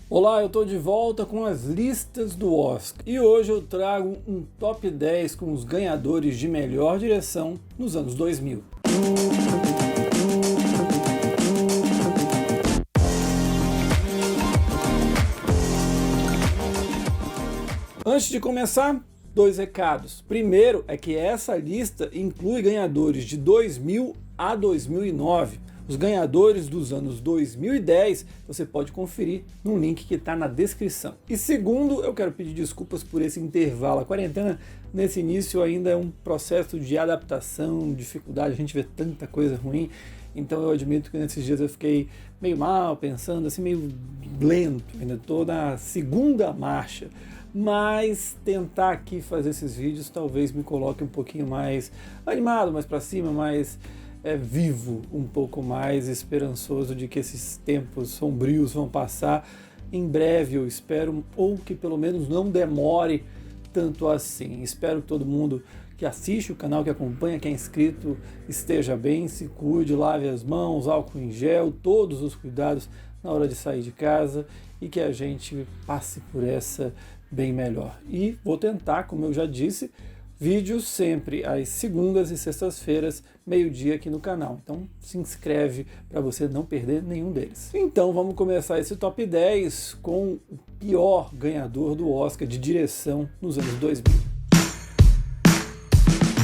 Olá, eu estou de volta com as listas do Oscar e hoje eu trago um top 10 com os ganhadores de melhor direção nos anos 2000. Antes de começar, dois recados. Primeiro é que essa lista inclui ganhadores de 2000 a 2009. Os ganhadores dos anos 2010 você pode conferir no link que está na descrição. E segundo, eu quero pedir desculpas por esse intervalo. A quarentena nesse início ainda é um processo de adaptação, dificuldade, a gente vê tanta coisa ruim. Então eu admito que nesses dias eu fiquei meio mal, pensando assim, meio lento, ainda estou na segunda marcha. Mas tentar aqui fazer esses vídeos talvez me coloque um pouquinho mais animado, mais para cima, mais vivo, um pouco mais esperançoso de que esses tempos sombrios vão passar em breve, eu espero, ou que pelo menos não demore tanto assim. Espero que todo mundo que assiste o canal, que acompanha, que é inscrito, esteja bem, se cuide, lave as mãos, álcool em gel, todos os cuidados na hora de sair de casa e que a gente passe por essa bem melhor. E vou tentar, como eu já disse, vídeos sempre às segundas e sextas-feiras, meio-dia aqui no canal. Então se inscreve para você não perder nenhum deles. Então vamos começar esse top 10 com o pior ganhador do Oscar de direção nos anos 2000.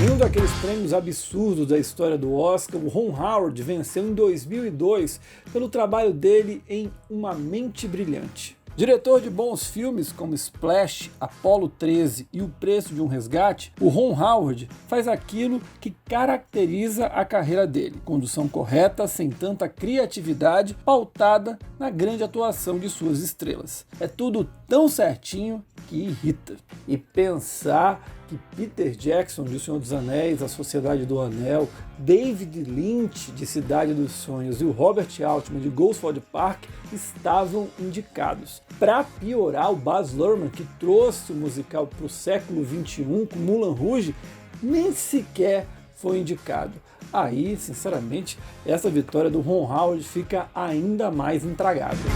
Em um daqueles prêmios absurdos da história do Oscar, o Ron Howard venceu em 2002 pelo trabalho dele em Uma Mente Brilhante. Diretor de bons filmes como Splash, Apollo 13 e O Preço de um Resgate, o Ron Howard faz aquilo que caracteriza a carreira dele: condução correta, sem tanta criatividade, pautada na grande atuação de suas estrelas. É tudo tão certinho que irrita. E pensar que Peter Jackson, de O Senhor dos Anéis, A Sociedade do Anel, David Lynch, de Cidade dos Sonhos, e o Robert Altman, de Gosford Park, estavam indicados. Para piorar, o Baz Luhrmann, que trouxe o musical para o século XXI com Moulin Rouge, nem sequer foi indicado. Aí, sinceramente, essa vitória do Ron Howard fica ainda mais intragável.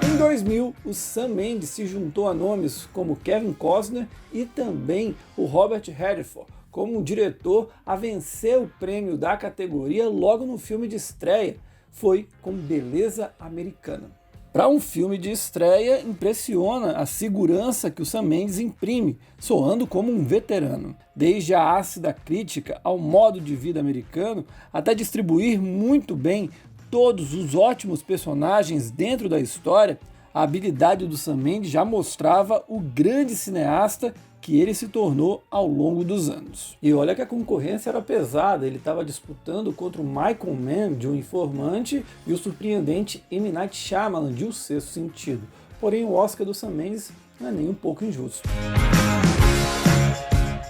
Em 2000, o Sam Mendes se juntou a nomes como Kevin Costner e também o Robert Redford como um diretor a vencer o prêmio da categoria logo no filme de estreia. Foi com Beleza Americana. Para um filme de estreia, impressiona a segurança que o Sam Mendes imprime, soando como um veterano. Desde a ácida crítica ao modo de vida americano, até distribuir muito bem todos os ótimos personagens dentro da história, a habilidade do Sam Mendes já mostrava o grande cineasta que ele se tornou ao longo dos anos. E olha que a concorrência era pesada, ele estava disputando contra o Michael Mann, de O Informante, e o surpreendente M. Night Shyamalan, de O Sexto Sentido. Porém, o Oscar do Sam Mendes não é nem um pouco injusto.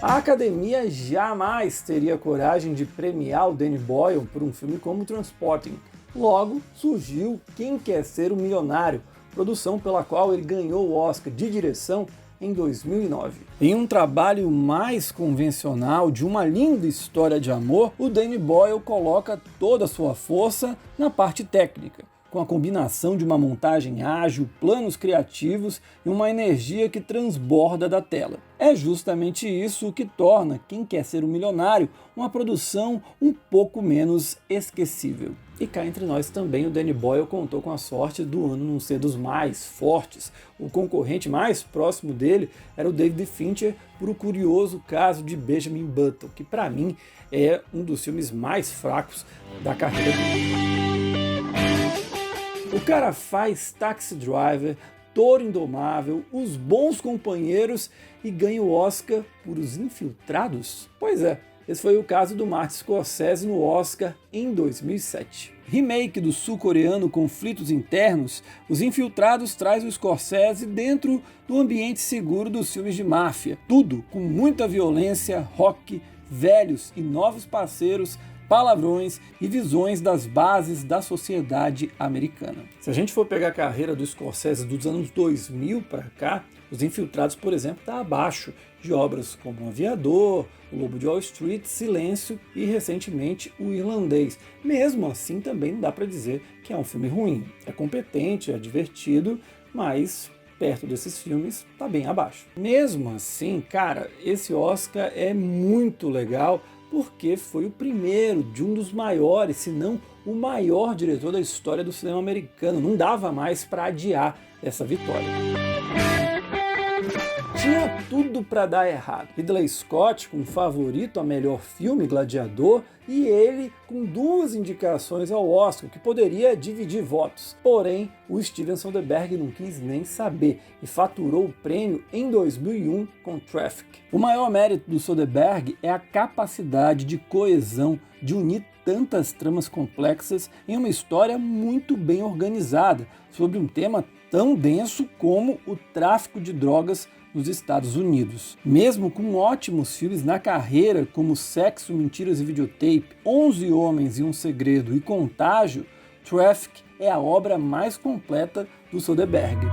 A Academia jamais teria coragem de premiar o Danny Boyle por um filme como Trainspotting. Logo, surgiu Quem Quer Ser um Milionário, produção pela qual ele ganhou o Oscar de direção em 2009. Em um trabalho mais convencional de uma linda história de amor, o Danny Boyle coloca toda a sua força na parte técnica, com a combinação de uma montagem ágil, planos criativos e uma energia que transborda da tela. É justamente isso que torna Quem Quer Ser um Milionário uma produção um pouco menos esquecível. E cá entre nós também o Danny Boyle contou com a sorte do ano não ser dos mais fortes. O concorrente mais próximo dele era o David Fincher por O Curioso Caso de Benjamin Button, que para mim é um dos filmes mais fracos da carreira dele. O cara faz Taxi Driver, Toro Indomável, Os Bons Companheiros e ganha o Oscar por Os Infiltrados? Pois é, esse foi o caso do Martin Scorsese no Oscar em 2007. Remake do sul-coreano Conflitos Internos, Os Infiltrados traz o Scorsese dentro do ambiente seguro dos filmes de máfia. Tudo com muita violência, rock, velhos e novos parceiros palavrões e visões das bases da sociedade americana. Se a gente for pegar a carreira do Scorsese dos anos 2000 para cá, Os Infiltrados, por exemplo, está abaixo de obras como O Aviador, O Lobo de Wall Street, Silêncio e, recentemente, O Irlandês. Mesmo assim, também não dá para dizer que é um filme ruim. É competente, é divertido, mas perto desses filmes está bem abaixo. Mesmo assim, cara, esse Oscar é muito legal porque foi o primeiro de um dos maiores, se não o maior diretor da história do cinema americano. Não dava mais para adiar essa vitória. Tinha tudo para dar errado. Ridley Scott com favorito a melhor filme, Gladiador, e ele com 2 indicações ao Oscar, que poderia dividir votos. Porém, o Steven Soderbergh não quis nem saber e faturou o prêmio em 2001 com Traffic. O maior mérito do Soderbergh é a capacidade de coesão de unir tantas tramas complexas em uma história muito bem organizada, sobre um tema tão denso como o tráfico de drogas nos Estados Unidos. Mesmo com ótimos filmes na carreira como Sexo, Mentiras e Videotape, 11 Homens e um Segredo e Contágio, Traffic é a obra mais completa do Soderbergh.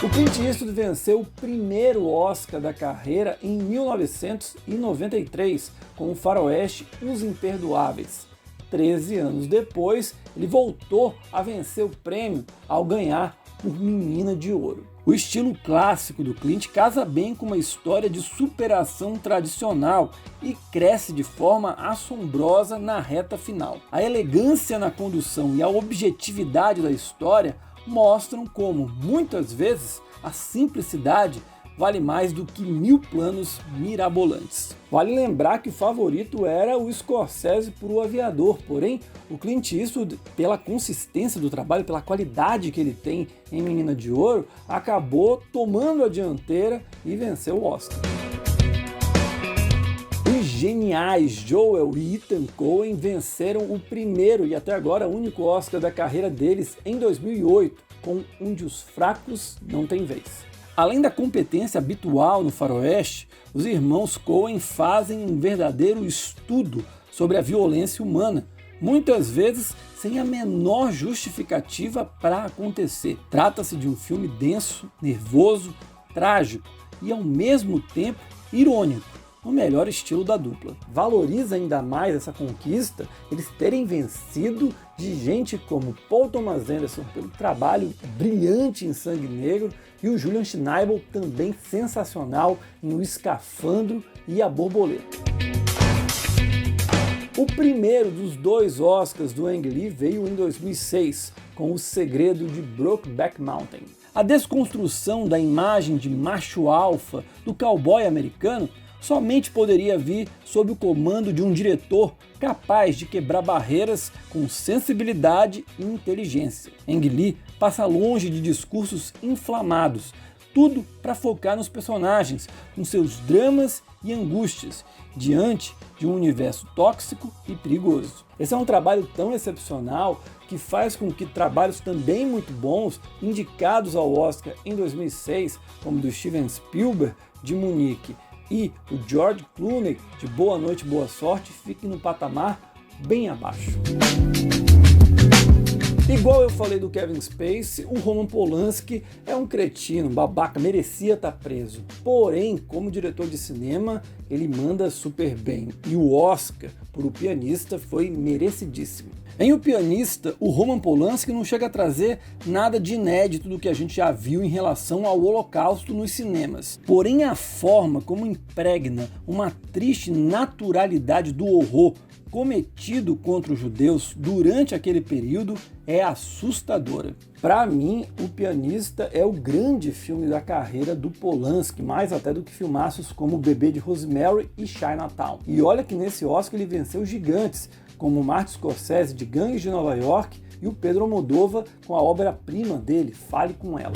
O Clint Eastwood venceu o primeiro Oscar da carreira em 1993 com o faroeste Os Imperdoáveis. 13 anos depois, ele voltou a vencer o prêmio ao ganhar por Menina de Ouro. O estilo clássico do Clint casa bem com uma história de superação tradicional e cresce de forma assombrosa na reta final. A elegância na condução e a objetividade da história mostram como, muitas vezes, a simplicidade vale mais do que 1000 planos mirabolantes. Vale lembrar que o favorito era o Scorsese por O Aviador, porém o Clint Eastwood, pela consistência do trabalho, pela qualidade que ele tem em Menina de Ouro, acabou tomando a dianteira e venceu o Oscar. Os geniais Joel e Ethan Coen venceram o primeiro e até agora único Oscar da carreira deles em 2008, com Onde os Fracos Não Têm Vez. Além da competência habitual no faroeste, os irmãos Coen fazem um verdadeiro estudo sobre a violência humana, muitas vezes sem a menor justificativa para acontecer. Trata-se de um filme denso, nervoso, trágico e ao mesmo tempo irônico, o melhor estilo da dupla. Valoriza ainda mais essa conquista eles terem vencido de gente como Paul Thomas Anderson pelo trabalho brilhante em Sangue Negro e o Julian Schnabel também sensacional em O Escafandro e A Borboleta. O primeiro dos 2 Oscars do Ang Lee veio em 2006 com O Segredo de Brokeback Mountain. A desconstrução da imagem de macho alfa do cowboy americano somente poderia vir sob o comando de um diretor capaz de quebrar barreiras com sensibilidade e inteligência. Ang Lee passa longe de discursos inflamados, tudo para focar nos personagens, com seus dramas e angústias, diante de um universo tóxico e perigoso. Esse é um trabalho tão excepcional que faz com que trabalhos também muito bons, indicados ao Oscar em 2006, como do Steven Spielberg, de Munique, e o George Clooney, de Boa Noite, Boa Sorte, fiquem no patamar bem abaixo. Igual eu falei do Kevin Spacey, o Roman Polanski é um cretino, babaca, merecia estar preso. Porém, como diretor de cinema, ele manda super bem. E o Oscar por O Pianista foi merecidíssimo. Em O Pianista, o Roman Polanski não chega a trazer nada de inédito do que a gente já viu em relação ao Holocausto nos cinemas. Porém, a forma como impregna uma triste naturalidade do horror cometido contra os judeus durante aquele período é assustadora. Para mim, O Pianista é o grande filme da carreira do Polanski, mais até do que filmaços como O Bebê de Rosemary e Chinatown. E olha que nesse Oscar ele venceu gigantes, como Martin Scorsese de Gangues de Nova York e o Pedro Almodóvar com a obra-prima dele, Fale com Ela.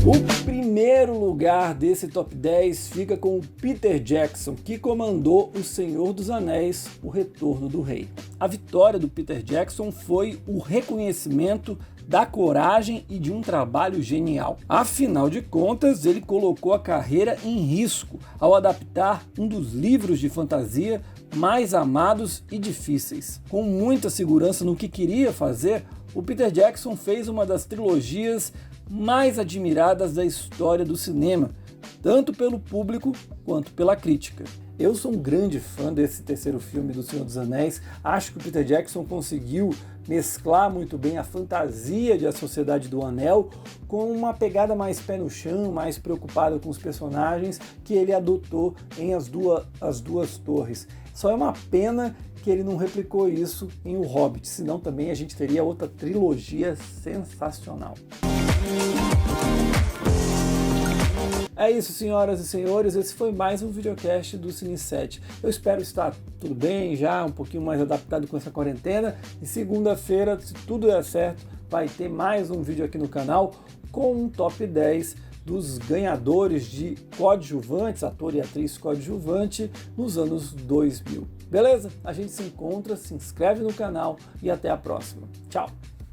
O primeiro primeiro lugar desse top 10 fica com o Peter Jackson, que comandou O Senhor dos Anéis, O Retorno do Rei. A vitória do Peter Jackson foi o reconhecimento da coragem e de um trabalho genial. Afinal de contas, ele colocou a carreira em risco ao adaptar um dos livros de fantasia mais amados e difíceis. Com muita segurança no que queria fazer, o Peter Jackson fez uma das trilogias mais admiradas da história do cinema, tanto pelo público quanto pela crítica. Eu sou um grande fã desse terceiro filme do Senhor dos Anéis, acho que o Peter Jackson conseguiu mesclar muito bem a fantasia de A Sociedade do Anel com uma pegada mais pé no chão, mais preocupada com os personagens que ele adotou em As Duas Torres. Só é uma pena que ele não replicou isso em O Hobbit, senão também a gente teria outra trilogia sensacional. É isso, senhoras e senhores, esse foi mais um videocast do Cine7. Eu espero estar tudo bem já, um pouquinho mais adaptado com essa quarentena, e segunda-feira, se tudo der certo, vai ter mais um vídeo aqui no canal com um top 10 dos ganhadores de coadjuvantes, ator e atriz coadjuvante, nos anos 2000. Beleza? A gente se encontra, se inscreve no canal e até a próxima. Tchau!